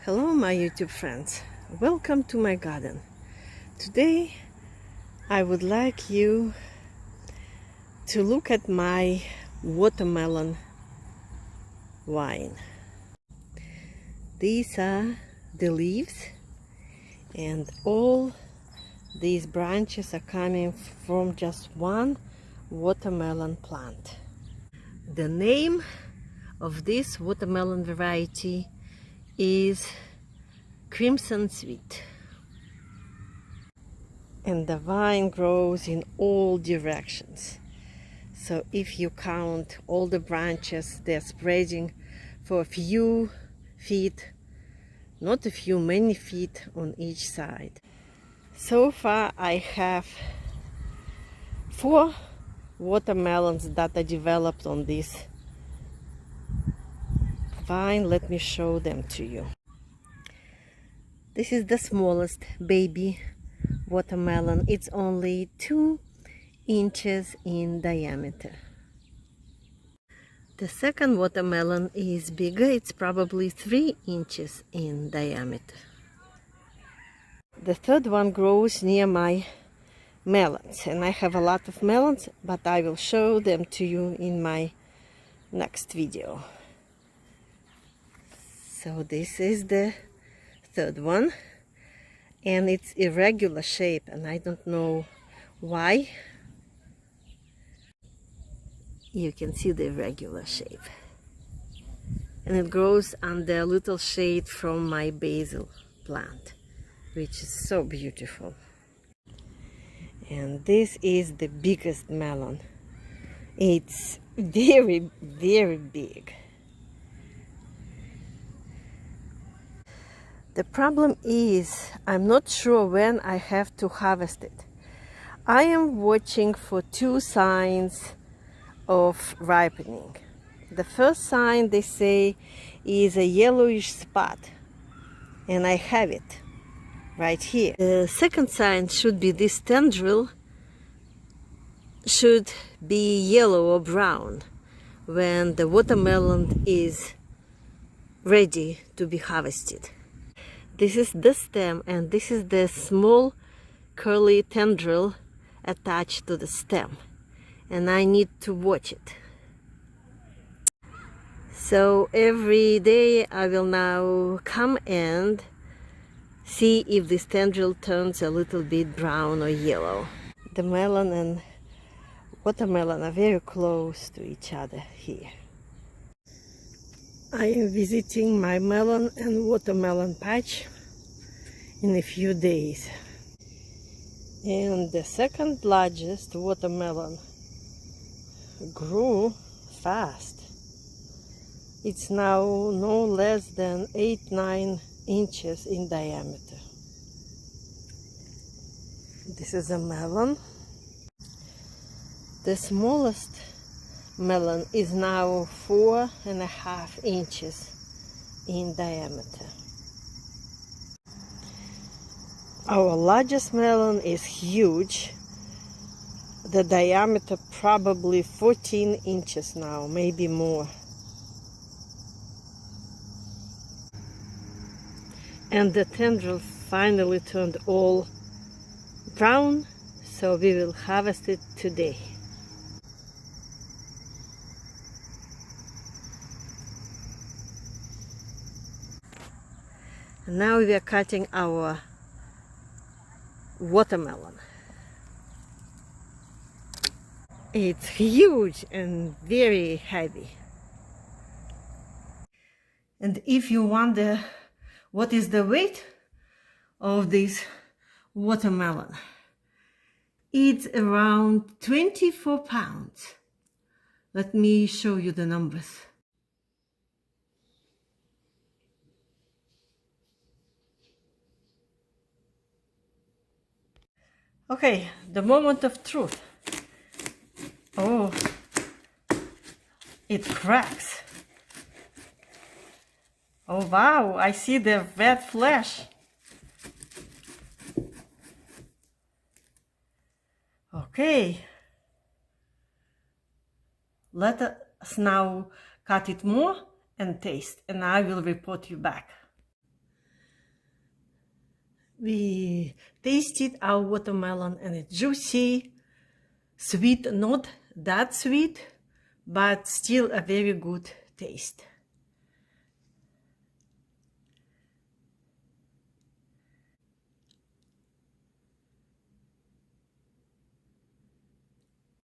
Hello my YouTube friends, welcome to my garden. Today I would like you to look at my watermelon vine. These are the leaves and all these branches are coming from just one watermelon plant. The name of this watermelon variety is Crimson Swede, and the vine grows in all directions. So if you count all the branches, they're spreading for a few feet, not a few, many feet on each side. So far I have 4 watermelons that are developed on this vine. Let me show them to you. This is the smallest baby watermelon. It's only 2 inches in diameter. The second watermelon is bigger. It's probably 3 inches in diameter. The third one grows near my melons, and I have a lot of melons, but I will show them to you in my next video. So this is the third one, and it's irregular shape, and I don't know why. You can see the irregular shape, and it grows under a little shade from my basil plant, which is so beautiful. And this is the biggest melon. It's very, very big. The problem is I'm not sure when I have to harvest it. I am watching for 2 signs of ripening. The first sign, they say, is a yellowish spot, and I have it right here. The second sign should be this tendril should be yellow or brown when the watermelon is ready to be harvested. This is the stem, and this is the small curly tendril attached to the stem, and I need to watch it. So every day I will now come and see if this tendril turns a little bit brown or yellow. The melon and watermelon are very close to each other here. I am visiting my melon and watermelon patch in a few days. And the second largest watermelon grew fast. It's now no less than 8-9 inches in diameter. This is a melon. The smallest melon is now 4.5 inches in diameter. Our largest melon is huge. The diameter probably 14 inches now, maybe more. And the tendril finally turned all brown, so we will harvest it today. And now we are cutting our watermelon. It's huge and very heavy. And if you wonder what is the weight of this watermelon, it's around 24 pounds. Let me show you the numbers. Okay, the moment of truth. Oh, it cracks. Oh wow, I see the red flesh. Okay, let us now cut it more and taste, and I will report you back. We tasted our watermelon and it's juicy, sweet, not that sweet, but still a very good taste.